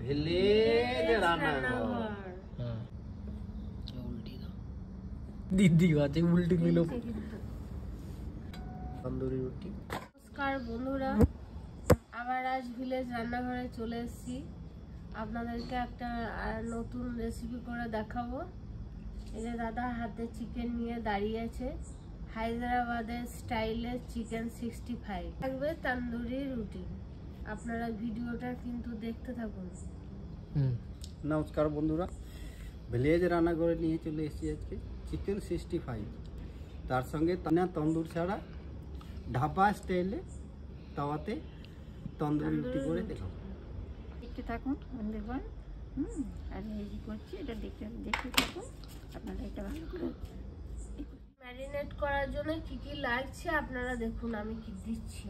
Village রান্নাঘর। হ্যাঁ উল্টি দাও দিদি আছে উল্টি দিল। তন্দুরি রুটি। নমস্কার বন্ধুরা, আবার আজ ভিলেজ রান্নাঘরে চলে এসেছি। আপনাদেরকে একটা নতুন রেসিপি করে দেখাবো। এই যে দাদা হাতে চিকেন নিয়ে দাঁড়িয়ে আছে। হায়দ্রাবাদের স্টাইলের চিকেন 65 থাকবে তন্দুরি রুটি। আপনারা ভিডিওটা কিন্তু দেখতে থাকুন। নমস্কার বন্ধুরা, ভিলেজ রান্নাঘরে নিয়ে চলে এসেছি আজকে চিকেন 65। তার সঙ্গে তন্দুর ছাড়া ঢাবা স্টাইলে তাওয়াতে তন্দুরি রুটি করে দেখাবো। দেখতে থাকুন বন্ধুগণ। আর এই করছি এটা দেখতে থাকুন আপনারা। এটা ভালো করে ম্যারিনেট করার জন্য কি কি লাগছে আপনারা দেখুন। আমি কি দিচ্ছি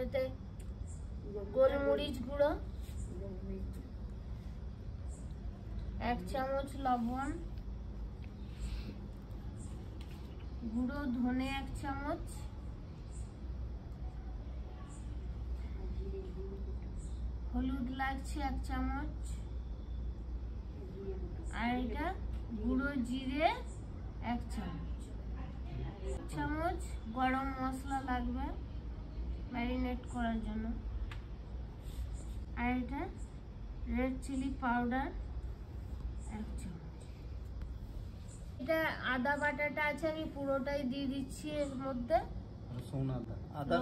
এতে: গোলমরিচ গুঁড়ো, 1 চামচ লবণ, গুঁড়ো ধনে 1 চামচ, হলুদ লাগছে 1 চামচ, আর এটা গুঁড়ো জিরে 1 চামচ, 1 চামচ গরম মশলা লাগবে ম্যারিনেট করার জন্য, আর এটা রেড চিলি পাউডার 1 চামচ। এটা আদা বাটাটা আছে, আমি পুরোটাই দিয়ে দিচ্ছি এর মধ্যে। রসুন আদা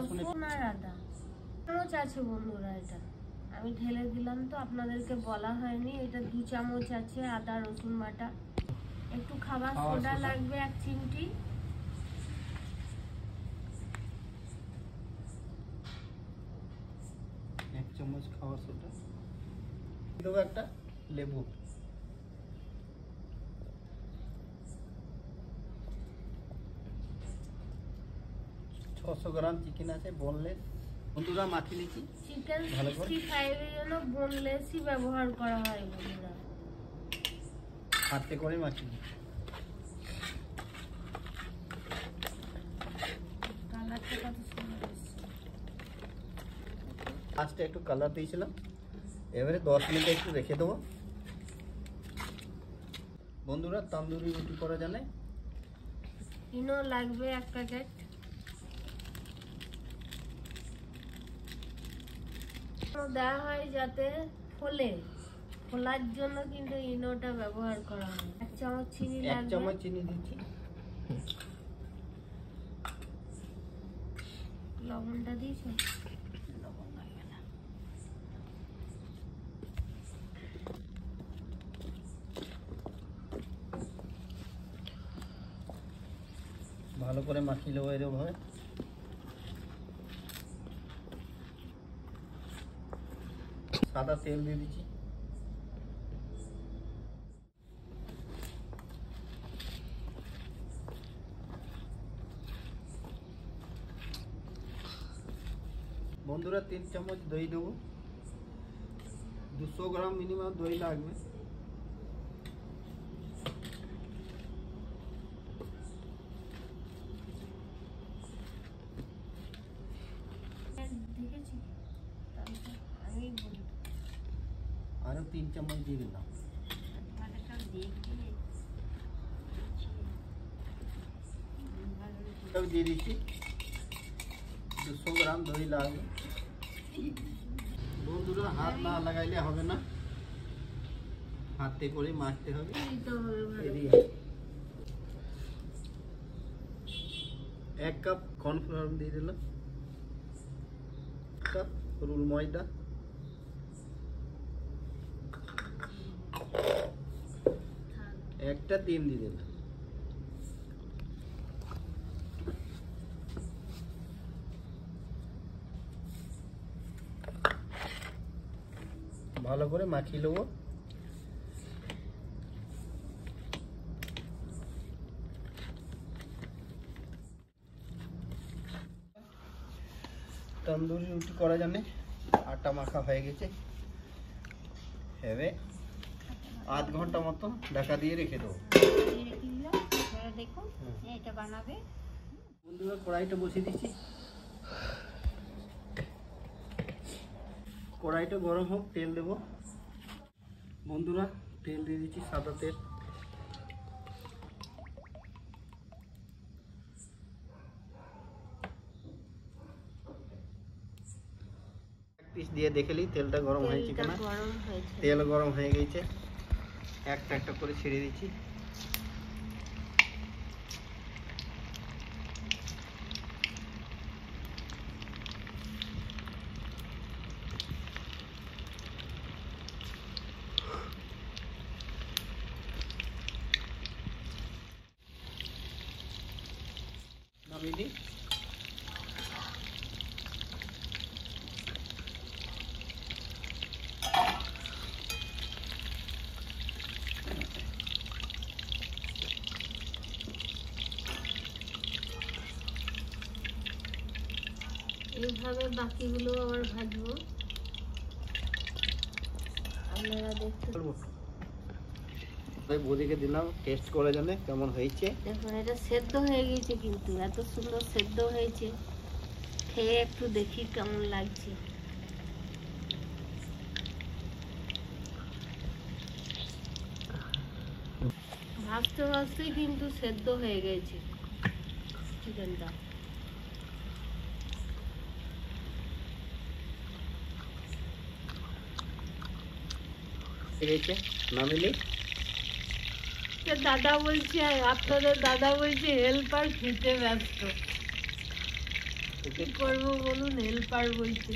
চামচ আছে বন্ধুরা। এটা আমি ঢেলে দিলাম, তো আপনাদেরকে বলা হয়নি। এটা 2 চামচ আছে আদা রসুন বাটা। একটু খাবার সোডা লাগবে 1 চিমটি। এক চামচ খাবার সোডা দেবো, একটা লেবু, গ্রাম চিকেন আছে বোনলেস। বন্ধুরা মাখিয়ে নিচ্ছি চিকেন 65 এর জন্য বোনলেসই ব্যবহার করা হয় বন্ধুরা। হাতে করে মাখিয়ে নিচ্ছি। কালারটা কত সুন্দর এসেছে। লাস্টে একটু কালার দিয়েছিলাম, এবারে 10 মিনিট একটু রেখে দেবো। বন্ধুরা তন্দুরি রুটি করা জানে ইনো লাগবে 1 প্যাকেট। দেওয়া হয় যাতে ফোলার জন্য কিন্তু ইনোটা ব্যবহার করা হয়। 1 চামচ চিনি লাগবে। 1 চামচ চিনি দিচ্ছি। লবণটা দিয়েছো? লবণ লাগবে না। ভালো করে মাখিয়ে নেবো এরকম ভাবে। সাদা তেল দিয়ে দিচ্ছি। বন্ধুরা 3 চামচ দই দেবো। 200 গ্রাম মিনিমাম দই লাগবে। দেখেছি, আমি বলি আরো 3 চামচ দিয়ে দিলাম। দিয়ে দিচ্ছি। 200 গ্রাম দই লাগবে। বন্ধুরা হাত না লাগাইলে হবে না, হাতে করে মাখতে হবে। 1 কাপ কর্নফ্লাওয়ার দিয়ে দিলাম, 1 কাপ রুল ময়দা, 1টা ডিম দিয়ে দিলাম। ভালো করে মাখিয়ে নেবো। তন্দুরি রুটি করা জানে আটা মাখা হয়ে গেছে। এবার 8 ঘন্টা মতো ঢাকা দিয়ে রেখে দেবো। দেখুন এটা বানাবে। বন্ধুরা কড়াইটা বসিয়ে দিচ্ছি। কড়াইটা গরম হোক, তেল দেব বন্ধুরা। তেল দিয়ে দিচ্ছি সাদা তেল। এক পিস দিয়ে দেখেলি তেলটা গরম হয়েছে কিনা। গরম হয়েছে। তেল গরম হয়ে গেছে, একটা একটা করে ছেড়ে দিচ্ছি। নামিয়ে দিই। এইভাবে বাকিগুলো আবার ভাজবো, আপনারা দেখতে। বৌদিকে দিলাম টেস্ট করে জানে কেমন হয়েছে। দেখুন এটা সেদ্ধ হয়ে গেছে, কিন্তু এত সুন্দর সেদ্ধ হয়েছে। খেয়ে একটু দেখি কেমন লাগছে। ভাজতে ভাজতে কিন্তু সেদ্ধ হয়ে গেছে চিকেনটা। নামিলি দাদা বলছে, আপনাদের দাদা বলছে হেল্পার খেতে ব্যস্ত। কি করবো বলুন, হেল্পার বলছে,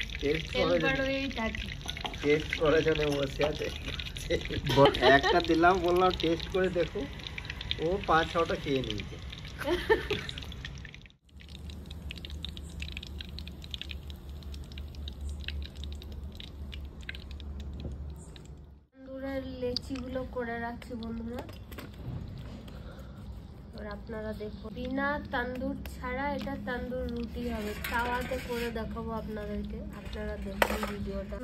হেল্পার হয়েই থাকি। টেস্ট করার জন্য বসে আছে। একটা দিলাম, বললাম টেস্ট করে দেখো। ও 5-6টা খেয়ে নিয়েছে। তন্দুরের লেচিগুলো করে রাখছি বন্ধুরা। আর আপনারা দেখো, বিনা তান্দুর ছাড়া এটা তান্দুর রুটি হবে। তাওয়াতে করে দেখাবো আপনাদেরকে, আপনারা দেখুন ভিডিওটা।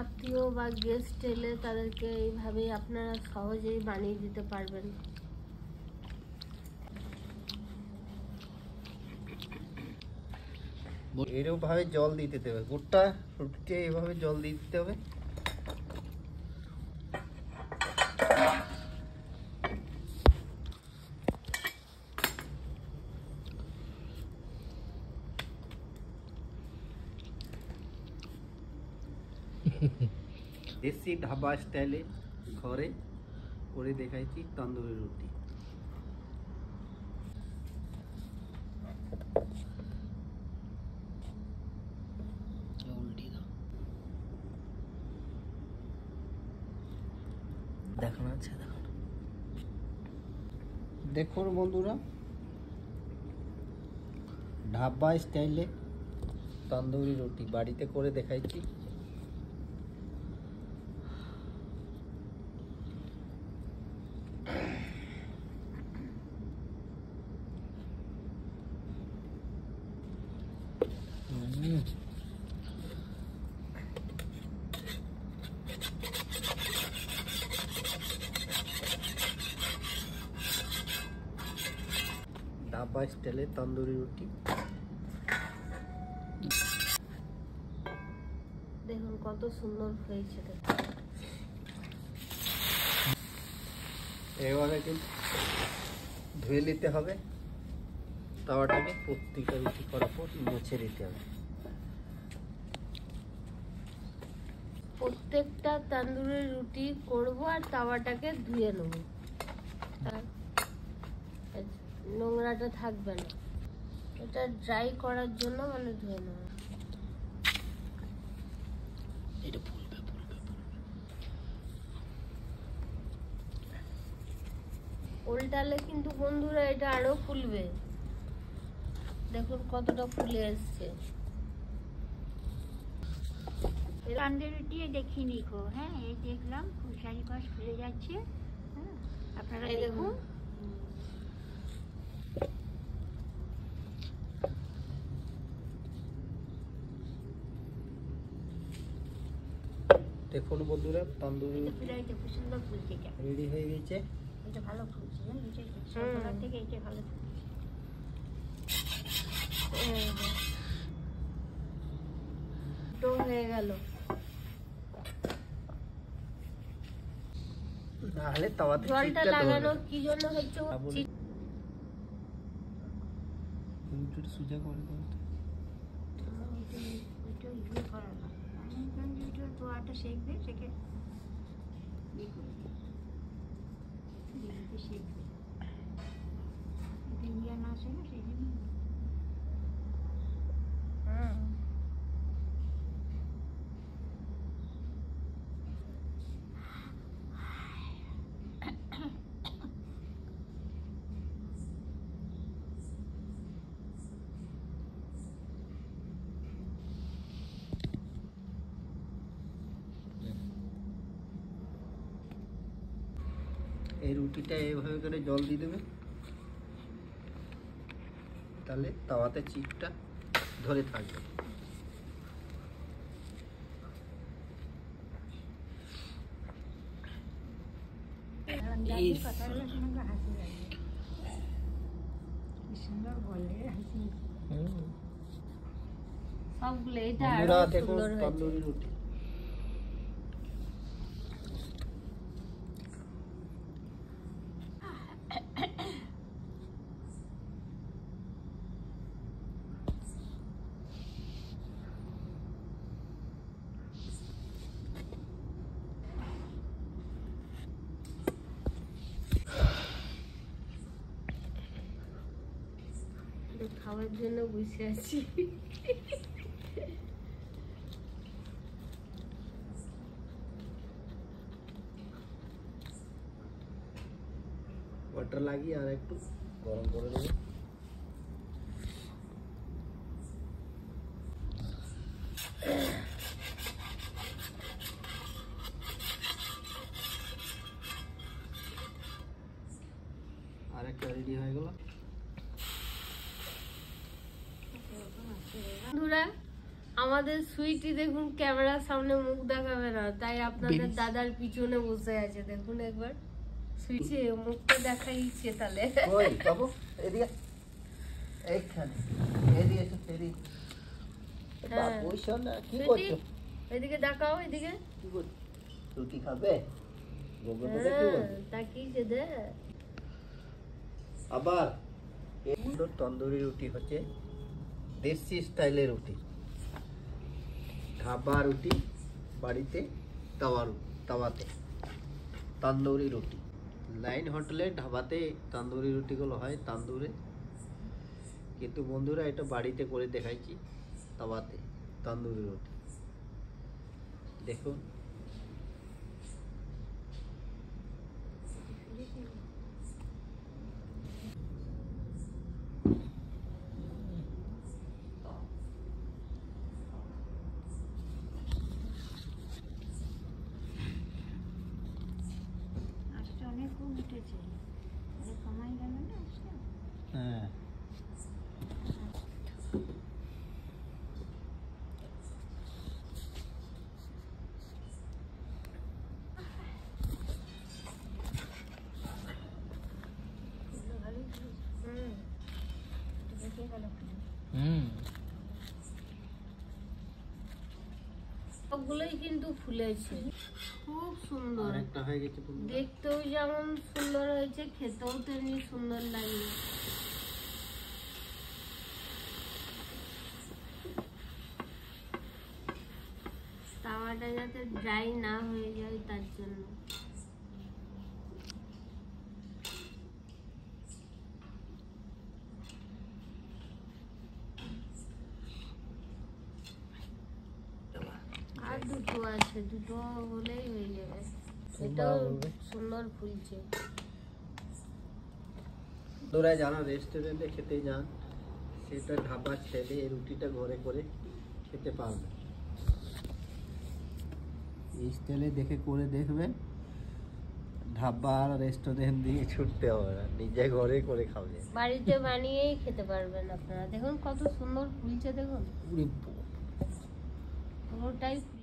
আত্মীয় বা গেস্ট এলে তাদেরকে এইভাবেই আপনারা সহজেই বানিয়ে দিতে পারবেন। এরকম ভাবে জল দিতে হবে, গোটা রুটিতে এইভাবে জল দিয়ে দিতে হবে। দেশি ধাবা স্টাইলে ঘরে করে দেখাইছি তন্দুরি রুটি। উল্টি দাও, দেখানো আছে, দেখানো। দেখুন বন্ধুরা, ধাবা স্টাইলে তন্দুরি রুটি বাড়িতে করে দেখাইছি। ধাবা স্টাইলে তন্দুরি রুটি। দেখুন কত সুন্দর হয়েছে। এবারে কিন্তু ধুয়ে নিতে হবে তাওয়াটাকে, প্রত্যেকটা রুটি করার পর মুছে দিতে হবে। প্রত্যেকটা তন্দুরি রুটি করব আর তাওয়াটাকে ধুয়ে নেব, নোংরাটা থাকবে না। এটা ড্রাই করার জন্য মানে ধুয়ে নেব। এটা ফুলবে, ফুলবে, উল্টালে কিন্তু বন্ধুরা এটা আরো ফুলবে। দেখুন কতটা ফুলে এসছে। তান্দুরি রুটি দেখিনি গো। হ্যাঁ, এই দেখলাম চারিপাশ ফুলে যাচ্ছে। হ্যাঁ, আপনারা এই দেখুন। দেখুন বন্ধুরা, তন্দুরি এটা ফুলে হয়েছে, খুব সুন্দর ফুলছে। এটা রেডি হয়ে গেছে। এটা ভালো ফুলছে, সবগুলোর থেকে এটা ভালো ফুলছে। দুটো হয়ে গেল। নাহলে তাওয়াতে জলটা চিটটা লাগানো ধরবে। কি জন্য হচ্ছে ও চিট রুটির সুজা করে দাও তো। ওইটা ইয়ে করা না, আমি বললাম যে ওইটা তোয়াটা শেখবে, শেখে ইয়ে করে দিই, শেখবে, এটা ইয়ে না আসে না, সেই জন্য এই রুটিটা এইভাবে করে জল দিয়ে দেবে, তাহলে তাওয়াতে চিপটা ধরে থাকবে। দাদির কথাগুলো শুনে আমার হাসি লাগে, কি সুন্দর বলে, হাসি। সবগুলো এটা বন্ধুরা আরো দেখুন সুন্দর হয়েছে। তন্দুরি রুটি। খাওয়ার জন্য বসে আছি। বাটার লাগিয়ে আর একটু গরম করে দেবো। আর একটা রেডি হয়ে গেল। বন্ধুরা আমাদের সুইটি দেখুন ক্যামেরার সামনে মুখ দেখাবে না, তাই আপনাদের দাদার পিছনে বসে আছে। দেখুন একবার সুইটি মুখটা দেখাই ইচ্ছে তাহলে। ওই বাবু এদিকে, এইখানে এদিকে এসো, এদিকে। হ্যাঁ। বাবু শোনা কি সুইটি করছো? এদিকে দেখাও, এদিকে। কি করছো? রুটি খাবে? গোগোটা দেখি হ্যাঁ, তাকিয়েছে দে। আবার এই সুন্দর তন্দুরি রুটি হচ্ছে দেশি স্টাইলের রুটি, ধাবা রুটি, বাড়িতে তাওয়াতে তন্দুরি রুটি। লাইন হোটেলে ধাবাতে তন্দুরি রুটিগুলো হয় তান্দুরে, কিন্তু বন্ধুরা এটা বাড়িতে করে দেখাইছি তাওয়াতে তন্দুরি রুটি। দেখুন আজটা অনেক কম উঠেছে, অনেক কমাই গেল না আজটা। হ্যাঁ এগুলো ভালোই খেয়েছে। একটু বেঁকে গেল খালি। সবগুলোই কিন্তু ফুলেছে, খুব সুন্দর। আর একটা হয়ে গেছে বন্ধুরা। দেখতেও যেমন সুন্দর হয়েছে, খেতেও তেমনি সুন্দর লাগে। তাওয়াটা যাতে ড্রাই না হয়ে যায় তার জন্য। আর দুটো আছে, দুটো হলেই হয়ে যাবে। এটাও সুন্দর ফুলছে। বন্ধুরা যারা রেস্টুরেন্টে খেতে যান, সেটা ধাবা ছেড়ে এই রুটিটা ঘরে করে খেতে পারবে। এই স্টাইলে দেখে করে দেখবেন, ধাবা আর রেস্টুরেন্ট দিয়ে ছুটতে হবে না, নিজে ঘরে করে খাবে। বাড়িতে বানিয়েই খেতে পারবেন আপনারা। দেখুন কত সুন্দর ফুলছে, দেখুন পুরোটাই ফুলে।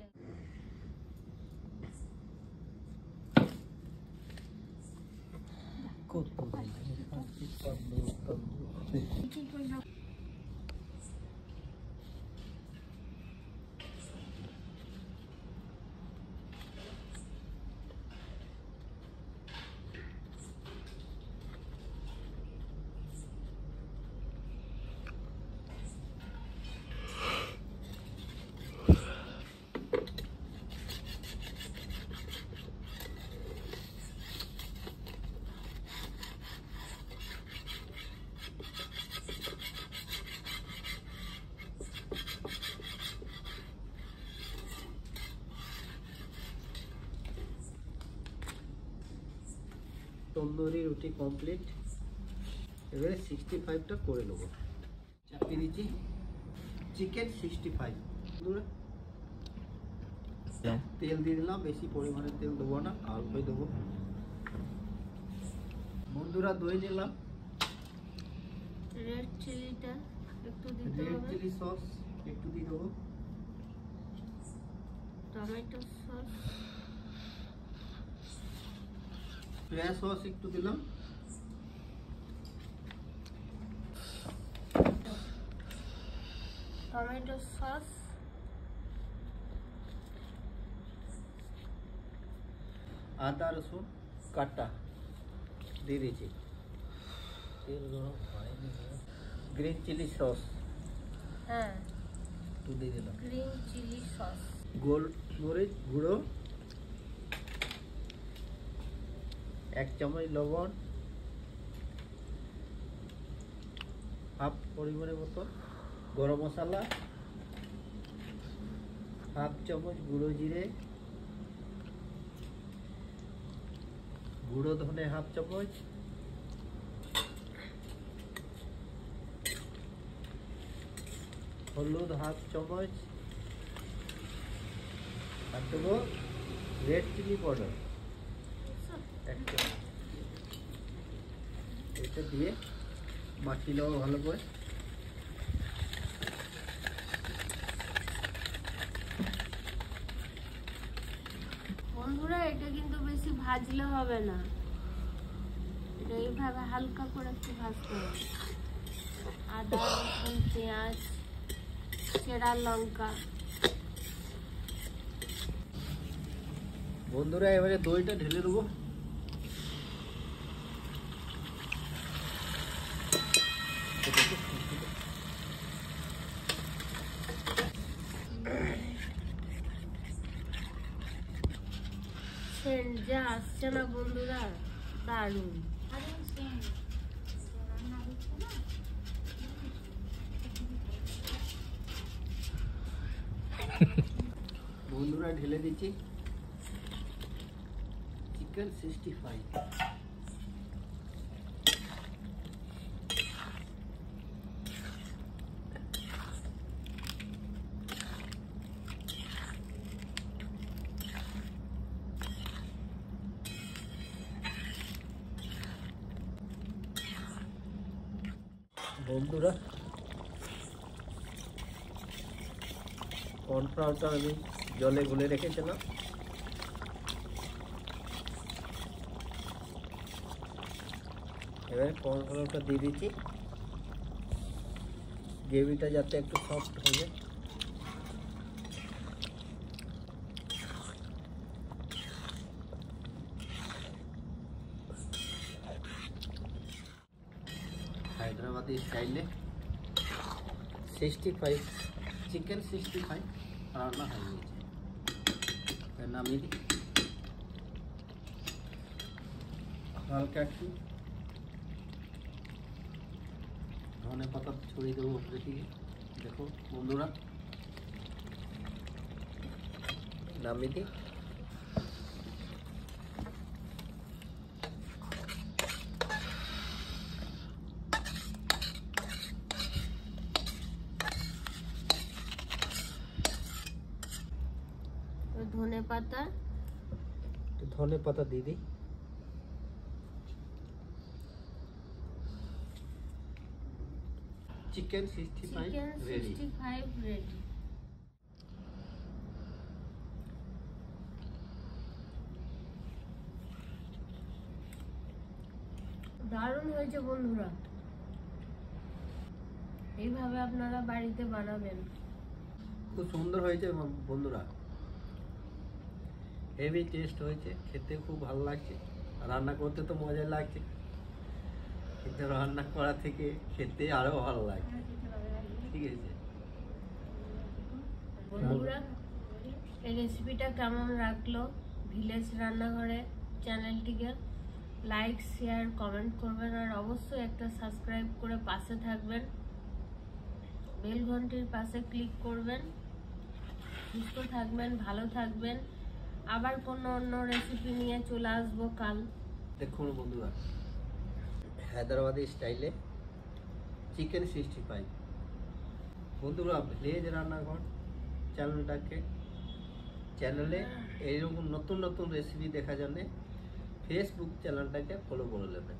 তন্দুরি রুটি কমপ্লিট। এবারে 65টা করে নেবো। চাপিয়ে দিচ্ছি চিকেন 65। তেল দিয়ে দিলাম, বেশি পরিমাণে তেল দেবো না, অল্পই দেবো। বন্ধুরা দই নিলাম, রেড চিলিটা একটু দিতে রেড হবে, চিলি সস একটু দিয়ে দেবো, টমেটো সস, সয়া সস একটু দিলাম, টমেটো সস, আদা রসুন কাটা দিয়ে দিয়েছি, তেল গরম হয়নি, গ্রিন চিলি সস হ্যাঁ একটু দিয়ে দিলাম, গ্রিন চিলি সস, গোলমরিচ গুঁড়ো 1 চামচ, লবণ হাফ পরিমাণের মতো, গরম মশলা 1/2 চামচ, গুঁড়ো জিরে, গুঁড়ো ধনে 1/2 চামচ, হলুদ 1/2 চামচ, আর দেবো রেড চিলি পাউডার 1 চামচ। এটা দিয়ে মাখিয়ে নেবো ভালো করে। বন্ধুরা এটা কিন্তু বেশি ভাজলে হবে না, এটা এইভাবে হালকা করে একটু ভাজতে হবে। আদা রসুন পেঁয়াজ চেরা লঙ্কা, বন্ধুরা এবারে দইটা ঢেলে দেবো। সেন্ট যা আসছে না বন্ধুরা, দারুণ। বন্ধুরা ঢেলে দিচ্ছি চিকেন 65। বন্ধুরা কর্নফ্লাওয়ারটা আমি জলে গুলে রেখেছিলাম, এবারে কর্নফ্লাওয়ারটা দিয়ে দিচ্ছি, গ্রেভিটা যাতে একটু সফট হয়ে যায়। হায়দ্রাবাদি স্টাইলে 65 চিকেন 65 রান্না হয়ে গেছে। নামিয়ে দিই, হালকা একটু ধনে পাতা ছড়িয়ে দেবো উপরে দিকে। দেখো বন্ধুরা নামিয়ে দিই। ধনে পাতা, ধনে পাতা দিয়ে দিই, চিকেন 65 চিকেন রেডি। 65 রেডি। দারুণ হয়েছে বন্ধুরা, এইভাবে আপনারা বাড়িতে বানাবেন। খুব সুন্দর হয়েছে বন্ধুরা, হেভি টেস্ট হয়েছে, খেতে খুব ভালো লাগছে। রান্না করতে তো মজা লাগছে, কিন্তু রান্না করা থেকে খেতে আরো ভালো লাগছে। ঠিক আছে বন্ধুরা, এই রেসিপিটা কেমন লাগলো ভিলেজ রান্নাঘরে চ্যানেলটিকে লাইক শেয়ার কমেন্ট করবেন, আর অবশ্যই একটা সাবস্ক্রাইব করে পাশে থাকবেন, বেল ঘন্টির পাশে ক্লিক করবেন। সুস্থ থাকবেন, ভালো থাকবেন। আবার কোনো অন্য রেসিপি নিয়ে চলে আসবো কাল। দেখুন বন্ধুরা, হায়দ্রাবাদি স্টাইলে চিকেন 65। বন্ধুরা, ভিলেজ রান্নাঘর চ্যানেলে এইরকম নতুন নতুন রেসিপি দেখার জন্য ফেসবুক চ্যানেলটাকে ফলো করে নেবেন।